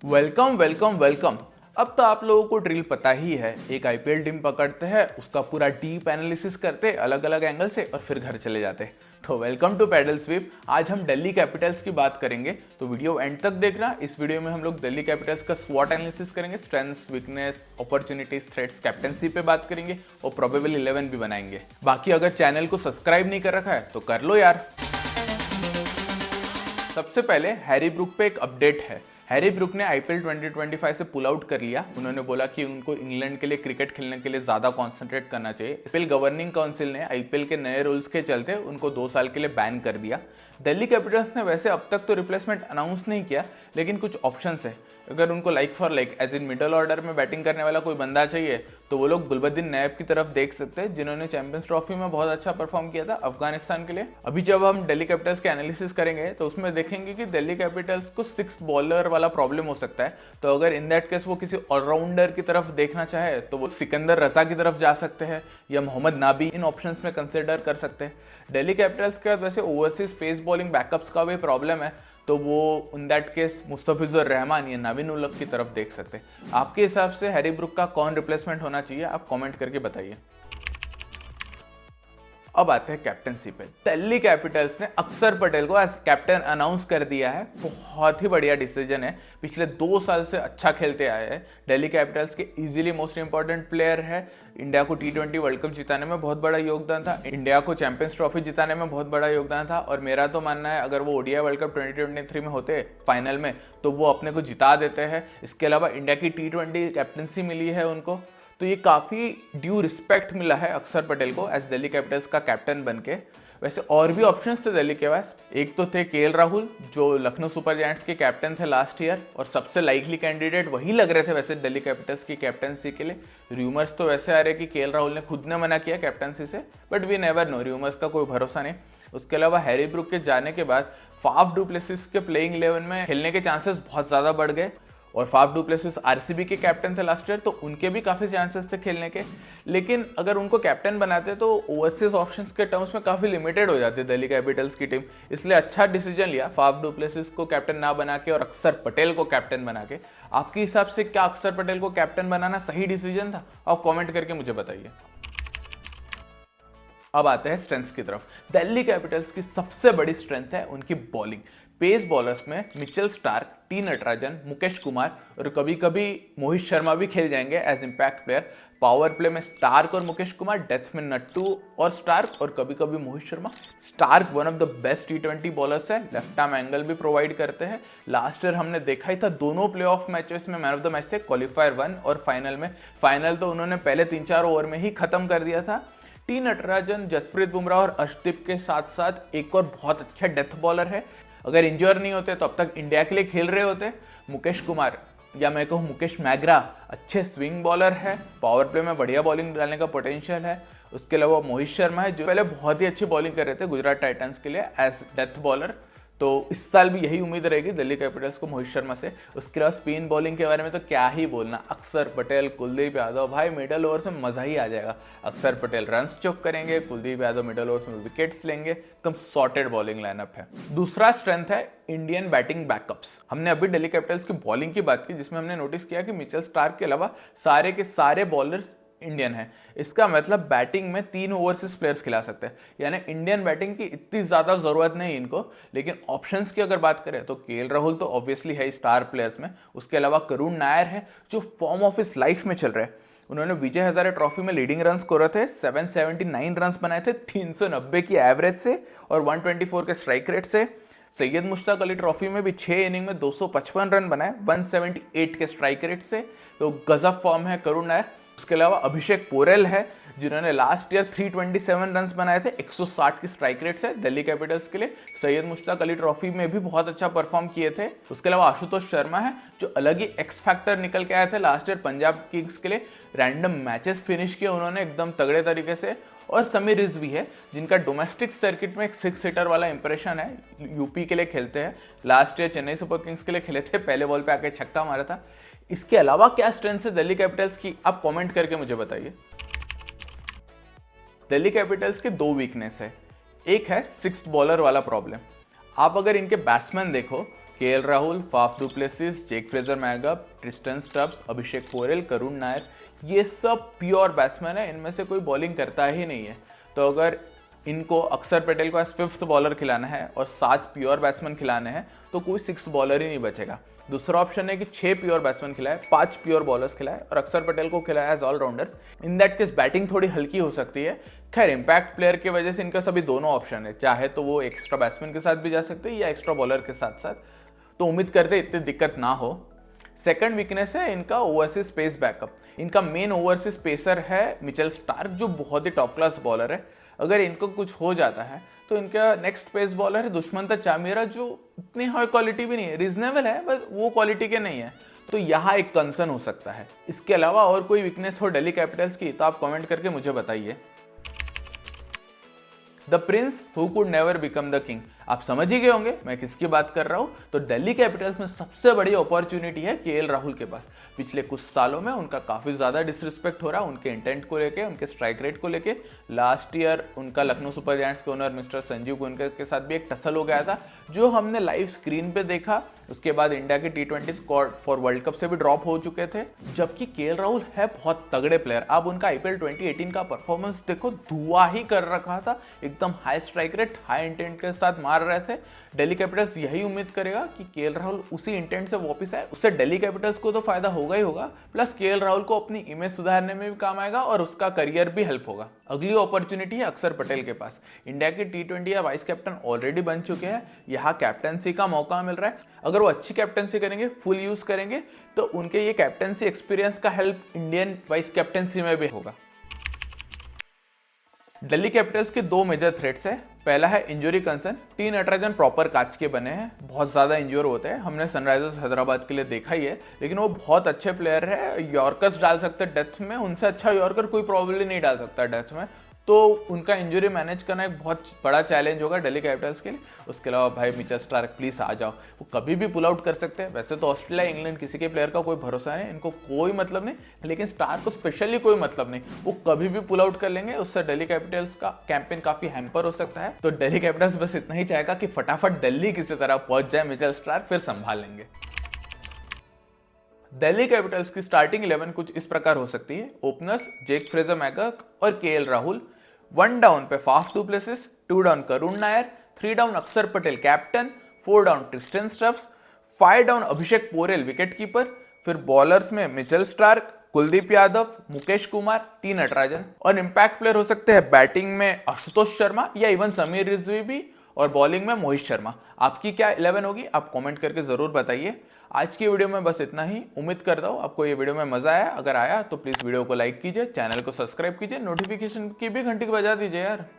Welcome welcome welcome. अब तो आप लोगों को ड्रिल पता ही है। एक आईपीएल टीम पकड़ते हैं, उसका पूरा डीप एनालिसिस करते अलग अलग एंगल से और फिर घर चले जाते। तो वेलकम टू पैडल स्वीप। आज हम दिल्ली कैपिटल्स की बात करेंगे, तो वीडियो एंड तक देखना। इस वीडियो में हम लोग दिल्ली कैपिटल्स का स्वॉट एनालिसिस करेंगे, strengths, weakness, opportunities, threats, captaincy पे बात करेंगे और प्रोबेबल 11 भी बनाएंगे। बाकी अगर चैनल को सब्सक्राइब नहीं कर रखा है तो कर लो यार। सबसे पहले हैरी ब्रूक पे एक अपडेट है। हैरी ब्रूक ने आईपीएल 2025 से पुल आउट कर लिया। उन्होंने बोला कि उनको इंग्लैंड के लिए क्रिकेट खेलने के लिए ज्यादा कंसंट्रेट करना चाहिए। आईपीएल गवर्निंग काउंसिल ने आईपीएल के नए रूल्स के चलते उनको 2 साल के लिए बैन कर दिया। दिल्ली कैपिटल्स ने वैसे अब तक तो रिप्लेसमेंट अनाउंस नहीं किया, लेकिन कुछ ऑप्शंस है। अगर उनको like for like as in middle order में बैटिंग करने वाला कोई बंदा चाहिए तो वो लोग गुलबद्दीन नैब की तरफ देख सकते हैं, जिन्होंने चैंपियंस ट्रॉफी में बहुत अच्छा परफॉर्म किया था अफगानिस्तान के लिए। अभी जब हम दिल्ली कैपिटल्स के एनालिसिस करेंगे तो उसमें देखेंगे कि दिल्ली कैपिटल्स को 6 बॉलर वाला प्रॉब्लम हो सकता है। तो अगर इन दैट केस वो किसी ऑलराउंडर की तरफ देखना चाहे तो वो सिकंदर रजा की तरफ जा सकते हैं या मोहम्मद नाबी, इन ऑप्शंस में कंसिडर कर सकते हैं। दिल्ली कैपिटल्स के बाद वैसे ओवरसीज पेस बॉलिंग बैकअप्स का भी प्रॉब्लम है, तो वो इन दैट केस मुस्तफिजुर रहमान या नवीन उल हक की तरफ देख सकते हैं। आपके हिसाब से हैरी ब्रूक का कौन रिप्लेसमेंट होना चाहिए, आप कमेंट करके बताइए। अब आते हैं कैप्टनसी पे। दिल्ली कैपिटल्स ने अक्षर पटेल को एज कैप्टन अनाउंस कर दिया है। बहुत ही बढ़िया डिसीजन है। पिछले 2 साल से अच्छा खेलते आए हैं। दिल्ली कैपिटल्स के इजीली मोस्ट इंपॉर्टेंट प्लेयर है। इंडिया को T20 वर्ल्ड कप जिताने में बहुत बड़ा योगदान था, इंडिया को चैंपियंस ट्रॉफी जिताने में बहुत बड़ा योगदान था। और मेरा तो मानना है अगर वो ओडीआई वर्ल्ड कप 2023 में होते फाइनल में तो वो अपने को जिता देते हैं। इसके अलावा इंडिया की T20 कैप्टनसी मिली है उनको, तो ये काफ़ी ड्यू रिस्पेक्ट मिला है अक्षर पटेल को एज दिल्ली कैपिटल्स का कैप्टन बनके। वैसे और भी ऑप्शंस थे दिल्ली के पास। एक तो थे केएल राहुल, जो लखनऊ सुपर जायंट्स के कैप्टन थे लास्ट ईयर, और सबसे लाइकली कैंडिडेट वही लग रहे थे वैसे दिल्ली कैपिटल्स की कैप्टनसी के लिए। र्यूमर्स तो वैसे आ रहे कि केएल राहुल ने खुद ने मना किया कैप्टनसी से, but we never know, rumours का कोई भरोसा नहीं। उसके अलावा हैरी ब्रूक के जाने के बाद फाफ डू प्लेसिस के प्लेइंग 11 में खेलने के चांसेस बहुत ज़्यादा बढ़ गए। और फाफ डू प्लेसिस आरसीबी के कैप्टन थे लास्ट ईयर, तो उनके भी काफ़ी चांसेस थे खेलने के। लेकिन अगर उनको कैप्टन बनाते तो ओवरसीज ऑप्शंस के टर्म्स में काफ़ी लिमिटेड हो जाती दिल्ली कैपिटल्स की टीम। इसलिए अच्छा डिसीजन लिया फाफ डू प्लेसिस को कैप्टन ना बना के और अक्षर पटेल को कैप्टन बना के। आपके हिसाब से क्या अक्षर पटेल को कैप्टन बनाना सही डिसीजन था? आप कॉमेंट करके मुझे बताइए। अब आते हैं स्ट्रेंथ्स की तरफ। दिल्ली कैपिटल्स की सबसे बड़ी स्ट्रेंथ है उनकी बॉलिंग। पेस बॉलर्स में Mitchell Starc, T Natarajan, Mukesh Kumar और कभी कभी मोहित शर्मा भी खेल जाएंगे as impact player. Power play में स्टार्क और मुकेश कुमार, डेथ में नट्टू और स्टार्क और कभी कभी Mohit Sharma. Starc one of the best T20 bowlers है, लेफ्ट आर्म एंगल भी प्रोवाइड करते हैं। लास्ट ईयर हमने देखा ही था, दोनों प्लेऑफ मैचेस में मैन ऑफ द मैच थे, क्वालिफायर 1 और फाइनल में। फाइनल तो उन्होंने पहले 3-4 ओवर में ही खत्म कर दिया था। टी नटराजन, जसप्रीत बुमराह और अर्शदीप के साथ साथ एक और बहुत अच्छा डेथ बॉलर है। अगर इंजर नहीं होते तो अब तक इंडिया के लिए खेल रहे होते। मुकेश कुमार, या मैं कहूँ मुकेश मैग्रा, अच्छे स्विंग बॉलर है, पावर प्ले में बढ़िया बॉलिंग डालने का पोटेंशियल है। उसके अलावा मोहित शर्मा है, जो पहले बहुत ही अच्छी बॉलिंग कर रहे थे गुजरात टाइटंस के लिए एज डेथ बॉलर। तो इस साल भी यही उम्मीद रहेगी दिल्ली कैपिटल्स को मोहित शर्मा से। उसके अलावा स्पिन बॉलिंग के बारे में तो क्या ही बोलना, अक्षर पटेल, कुलदीप यादव, भाई मिडल ओवर्स में मजा ही आ जाएगा। अक्षर पटेल रन्स चौक करेंगे, कुलदीप यादव मिडल ओवर्स में विकेट्स लेंगे, एकदम सॉर्टेड बॉलिंग लाइनअप है। दूसरा स्ट्रेंथ है इंडियन बैटिंग बैकअप्स। हमने अभी दिल्ली कैपिटल्स की बॉलिंग की बात की, जिसमें हमने नोटिस किया कि मिचेल स्टार्क के अलावा सारे के सारे बॉलर्स इंडियन है। इसका मतलब बैटिंग में 3 ओवरसीज प्लेयर्स खिला सकते हैं, यानी इंडियन बैटिंग की इतनी ज्यादा जरूरत नहीं इनको। लेकिन ऑप्शंस की अगर बात करें तो केएल राहुल तो ऑब्वियसली है स्टार प्लेयर्स में। उसके अलावा करुण नायर है, जो फॉर्म ऑफ हिज लाइफ में चल रहे हैं। उन्होंने विजय हजारे ट्रॉफी में लीडिंग रन स्कोर थे, 779 रन बनाए थे 390 की एवरेज से और 124 के स्ट्राइक रेट से। सैयद मुश्ताक अली ट्रॉफी में भी 6 इनिंग में 255 रन बनाए 178 के स्ट्राइक रेट से। तो गजब फॉर्म है करुण नायर। उसके अलावा अभिषेक पोरेल है, जिन्होंने लास्ट ईयर 327 रन्स बनाए थे 160 की स्ट्राइक रेट से दिल्ली कैपिटल्स के लिए। सैयद मुश्ताक अली ट्रॉफी में भी बहुत अच्छा परफॉर्म किए थे। उसके अलावा आशुतोष शर्मा है, जो अलग ही एक्स फैक्टर निकल के आए थे लास्ट ईयर पंजाब किंग्स के लिए। रैंडम मैचेस फिनिश किए उन्होंने एकदम तगड़े तरीके से। और समीर रिजवी है, जिनका डोमेस्टिक सर्किट में एक 6 हिटर वाला इंप्रेशन है, यूपी के लिए खेलते हैं। Last year Chennai super Kings के लिए खेले थे, पहले बॉल पे आके छक्का मारा था। इसके अलावा क्या स्ट्रेंथ है दिल्ली कैपिटल्स की, आप कमेंट करके मुझे बताइए। दिल्ली कैपिटल्स के 2 वीकनेस है। एक है 6th बॉलर वाला प्रॉब्लम। आप अगर इनके बैट्समैन देखो KL Rahul, Faf du Plessis, Jake Fraser McGurk, Tristan Stubbs, Abhishek Porel, Karun Nair, ये सब प्योर बैट्समैन है, इनमें से कोई बॉलिंग करता ही नहीं है। तो अगर इनको अक्षर पटेल को एज 5th बॉलर खिलाना है और 7 प्योर बैट्समैन खिलाने हैं तो कोई 6th बॉलर ही नहीं बचेगा। दूसरा ऑप्शन है कि 6 प्योर बैट्समैन खिलाए, 5 प्योर बॉलर्स खिलाए और अक्षर पटेल को खिलाए as allrounders. In that case batting थोड़ी हल्की हो सकती है। खैर इंपैक्ट प्लेयर की वजह से इनका सभी दोनों ऑप्शन है, चाहे तो वो एक्स्ट्रा बैट्समैन के साथ भी जा सकते हैं या एक्स्ट्रा बॉलर के साथ साथ, तो उम्मीद करते इतनी दिक्कत ना हो। सेकंड वीकनेस है इनका ओवरसीज पेस बैकअप। इनका मेन ओवरसीज पेसर है मिचेल स्टार्क, जो बहुत ही टॉप क्लास बॉलर है। अगर इनको कुछ हो जाता है तो इनका नेक्स्ट पेस बॉलर है दुष्मंत चामीरा, जो इतनी हाई क्वालिटी भी नहीं है, रीजनेबल है बस वो क्वालिटी के नहीं है, तो यहाँ एक कंसर्न हो सकता है। इसके अलावा और कोई वीकनेस हो दिल्ली कैपिटल्स की तो आप कमेंट करके मुझे बताइए। The Prince who could never become the king, आप समझ ही गए होंगे मैं किसकी बात कर रहा हूं। तो दिल्ली कैपिटल्स में सबसे बड़ी अपॉर्चुनिटी है केएल राहुल के पास। पिछले कुछ सालों में उनका काफी ज्यादा डिसरिस्पेक्ट हो रहा है उनके इंटेंट को लेके, उनके स्ट्राइक रेट को लेके। लास्ट ईयर उनका लखनऊ सुपर जायंट्स के ओनर मिस्टर संजीव गोयनकर के साथ भी एक टसल हो गया था, जो हमने लाइव स्क्रीन पे देखा। उसके बाद इंडिया के T20 squad for world cup से भी ड्रॉप हो चुके थे। जबकि केएल राहुल है बहुत तगड़े प्लेयर। आप उनका IPL 2018 का परफॉर्मेंस देखो, धुआं ही कर रखा था, एकदम high strike rate, high intent के साथ मार रहे थे। दिल्ली कैपिटल्स यही उम्मीद करेगा कि केएल राहुल उसी इंटेंट से वापस आए, उससे दिल्ली कैपिटल्स को तो फायदा होगा ही होगा, प्लस केएल राहुल को अपनी इमेज सुधारने में भी काम आएगा और उसका करियर भी हेल्प होगा। अगली अपॉर्चुनिटी है अक्षर पटेल के पास। इंडिया के T20 या वाइस कैप्टन ऑलरेडी बन चुके हैं, यहाँ कैप्टनसी का मौका मिल रहा है। अगर वो अच्छी कैप्टनसी करेंगे, फुल यूज करेंगे, तो उनके ये कैप्टनसी एक्सपीरियंस का हेल्प इंडियन वाइस कैप्टनसी में भी होगा। दिल्ली कैपिटल्स के 2 मेजर थ्रेट्स है। पहला है injury concern. T Natarajan proper कांच के बने हैं, बहुत ज्यादा इंजर होते हैं, हमने सनराइजर्स हैदराबाद के लिए देखा ही है, लेकिन वो बहुत अच्छे प्लेयर है। यॉर्कर्स डाल सकते हैं डेथ में, उनसे अच्छा यॉर्कर कोई प्रॉब्लली नहीं डाल सकता डेथ में, तो उनका इंजरी मैनेज करना एक बहुत बड़ा चैलेंज होगा दिल्ली कैपिटल्स के लिए। उसके अलावा भाई मिचेल स्टार्क प्लीज आ जाओ, वो कभी भी पुल आउट कर सकते हैं। वैसे तो ऑस्ट्रेलिया इंग्लैंड किसी के प्लेयर का कोई भरोसा नहीं, इनको कोई मतलब नहीं, लेकिन स्टार्क को स्पेशली कोई मतलब नहीं, वो कभी भी पुल आउट कर लेंगे। उससे दिल्ली कैपिटल्स का कैंपेन काफी हैम्पर हो सकता है। तो दिल्ली कैपिटल्स बस इतना ही चाहेगा कि फटाफट दिल्ली किसी तरह पहुंच जाए, मिचेल स्टार्क फिर संभाल लेंगे। दिल्ली कैपिटल्स की स्टार्टिंग 11 कुछ इस प्रकार हो सकती है। ओपनर्स जेक फ्रेजर मैगअप और केएल राहुल। 1 डाउन पे Faf du Plessis, 2 down Karun Nair, 3 down Axar Patel captain, 4 down Tristan Stubbs, 5 down Abhishek Porel wicket keeper. फिर बॉलर्स में Mitchell Starc, Kuldeep Yadav, Mukesh Kumar, T Natarajan. और इंपैक्ट प्लेयर हो सकते हैं बैटिंग में आशुतोष शर्मा या इवन समीर रिजवी भी, और बॉलिंग में मोहित शर्मा। आपकी क्या 11 होगी आप कमेंट करके जरूर बताइए। आज की वीडियो में बस इतना ही। उम्मीद करता हूँ आपको ये वीडियो में मजा आया। अगर आया तो प्लीज वीडियो को लाइक कीजिए, चैनल को सब्सक्राइब कीजिए, नोटिफिकेशन की भी घंटी को बजा दीजिए यार।